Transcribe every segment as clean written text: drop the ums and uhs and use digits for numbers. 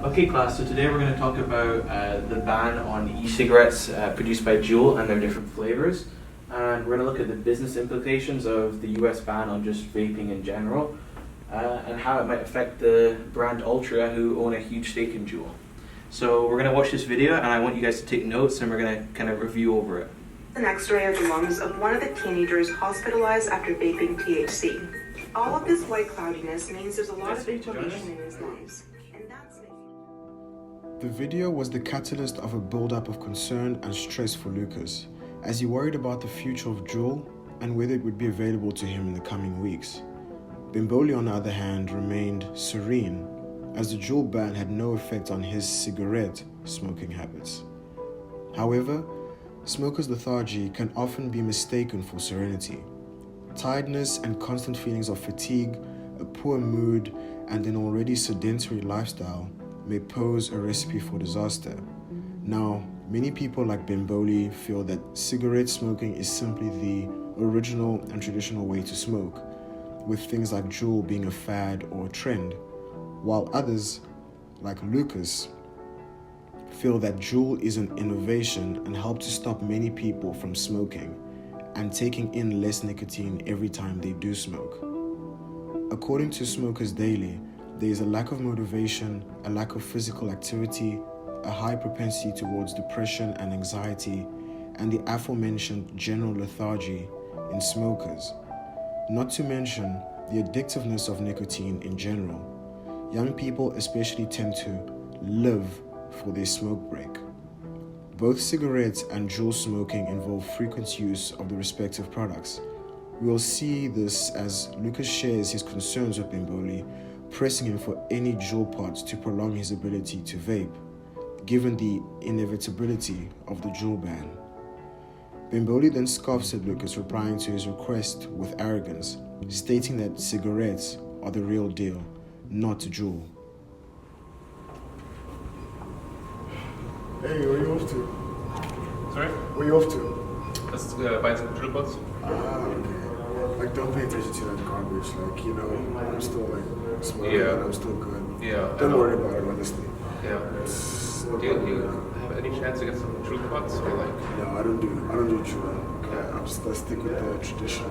Okay class, so today we're going to talk about the ban on e-cigarettes produced by Juul and their different flavors. And we're going to look at the business implications of the US ban on just vaping in general, and how it might affect the brand Ultra, who own a huge stake in Juul. So we're going to watch this video, and I want you guys to take notes, and we're going to kind of review over it. An X-ray of the lungs of one of the teenagers hospitalized after vaping THC. All of this white cloudiness means there's a lot of inflammation in his lungs. And that's The video was the catalyst of a build-up of concern and stress for Lucas, as he worried about the future of Juul and whether it would be available to him in the coming weeks. Bimboli, on the other hand, remained serene, as the Juul ban had no effect on his cigarette smoking habits. However, smokers' lethargy can often be mistaken for serenity. Tiredness and constant feelings of fatigue, a poor mood, and an already sedentary lifestyle may pose a recipe for disaster. Now, many people like Bimboli feel that cigarette smoking is simply the original and traditional way to smoke, with things like Juul being a fad or a trend, while others, like Lucas, feel that Juul is an innovation and helped to stop many people from smoking and taking in less nicotine every time they do smoke. According to Smokers Daily, there is a lack of motivation, a lack of physical activity, a high propensity towards depression and anxiety, and the aforementioned general lethargy in smokers. Not to mention the addictiveness of nicotine in general. Young people especially tend to live for their smoke break. Both cigarettes and Juul smoking involve frequent use of the respective products. We will see this as Lucas shares his concerns with Bimboli, pressing him for any Juul pods to prolong his ability to vape, given the inevitability of the Juul ban. Bimboli then scoffs at Lucas, replying to his request with arrogance, stating that cigarettes are the real deal, not Juul. Hey, where you off to? Sorry? Where you off to? Let's buy some drill pods. Okay. Like, don't pay attention to that garbage. Like, you know, I'm still like smoking. Yeah. I'm still good. Yeah. Don't worry about it, honestly. Yeah. Do you have any chance to get some drill pods or like? No, I don't do Juul. Okay, I stick with the traditional.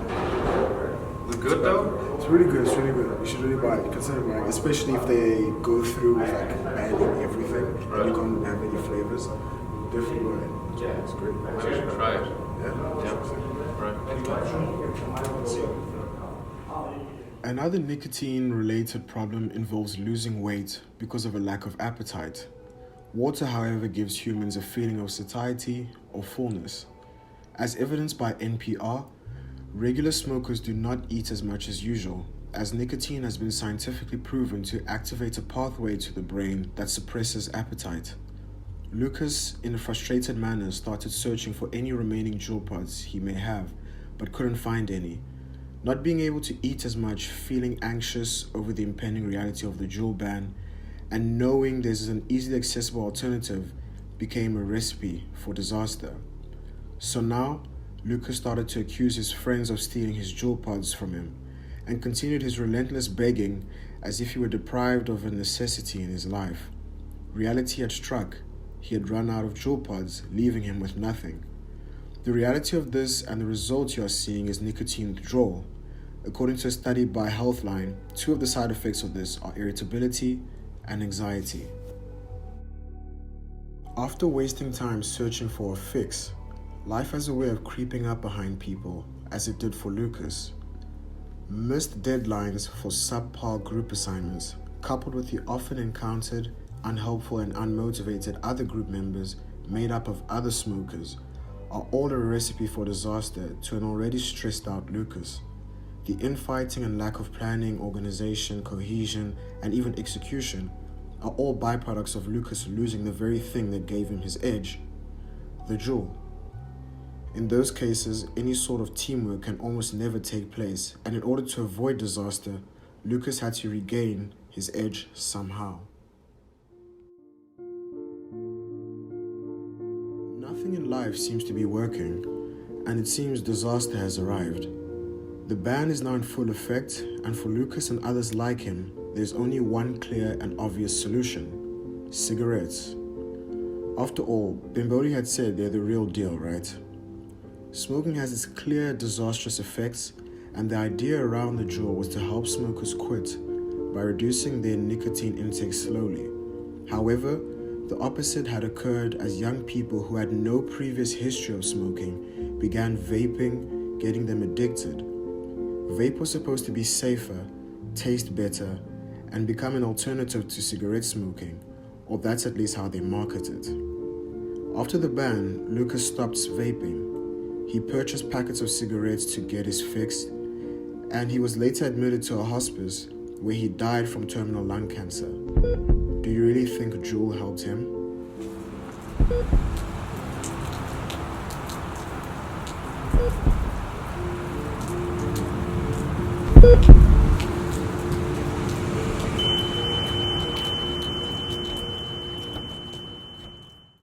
Is it good though? It's really good. It's really good. You should really buy it. Consider buying it, especially if they go through with like banning everything. Right. You can't have any flavors. Definitely buy it. Yeah. It's great. You should try it. Yeah. Right. Another nicotine-related problem involves losing weight because of a lack of appetite. Water, however, gives humans a feeling of satiety or fullness. As evidenced by NPR, regular smokers do not eat as much as usual, as nicotine has been scientifically proven to activate a pathway to the brain that suppresses appetite. Lucas, in a frustrated manner, started searching for any remaining Juul pods he may have, but couldn't find any. Not being able to eat as much, feeling anxious over the impending reality of the Juul ban, and knowing there's an easily accessible alternative became a recipe for disaster. So now, Lucas started to accuse his friends of stealing his Juul pods from him, and continued his relentless begging as if he were deprived of a necessity in his life. Reality had struck. He had run out of Juul pods, leaving him with nothing. The reality of this and the result you are seeing is nicotine withdrawal. According to a study by Healthline, 2 of the side effects of this are irritability and anxiety. After wasting time searching for a fix, life has a way of creeping up behind people, as it did for Lucas. Missed deadlines for subpar group assignments, coupled with the often encountered, unhelpful and unmotivated other group members made up of other smokers, are all a recipe for disaster to an already stressed out Lucas. The infighting and lack of planning, organization, cohesion, and even execution are all byproducts of Lucas losing the very thing that gave him his edge, the Juul. In those cases, any sort of teamwork can almost never take place, and in order to avoid disaster, Lucas had to regain his edge somehow. Nothing in life seems to be working, and it seems disaster has arrived. The ban is now in full effect, and for Lucas and others like him, there's only one clear and obvious solution: cigarettes. After all, Bimboli had said they're the real deal, right? Smoking has its clear disastrous effects, and the idea around the Juul was to help smokers quit by reducing their nicotine intake slowly. However, the opposite had occurred as young people who had no previous history of smoking began vaping, getting them addicted. Vape was supposed to be safer, taste better, and become an alternative to cigarette smoking, or that's at least how they market it. After the ban, Lucas stopped vaping. He purchased packets of cigarettes to get his fix, and he was later admitted to a hospice where he died from terminal lung cancer. Do you really think Juul helped him?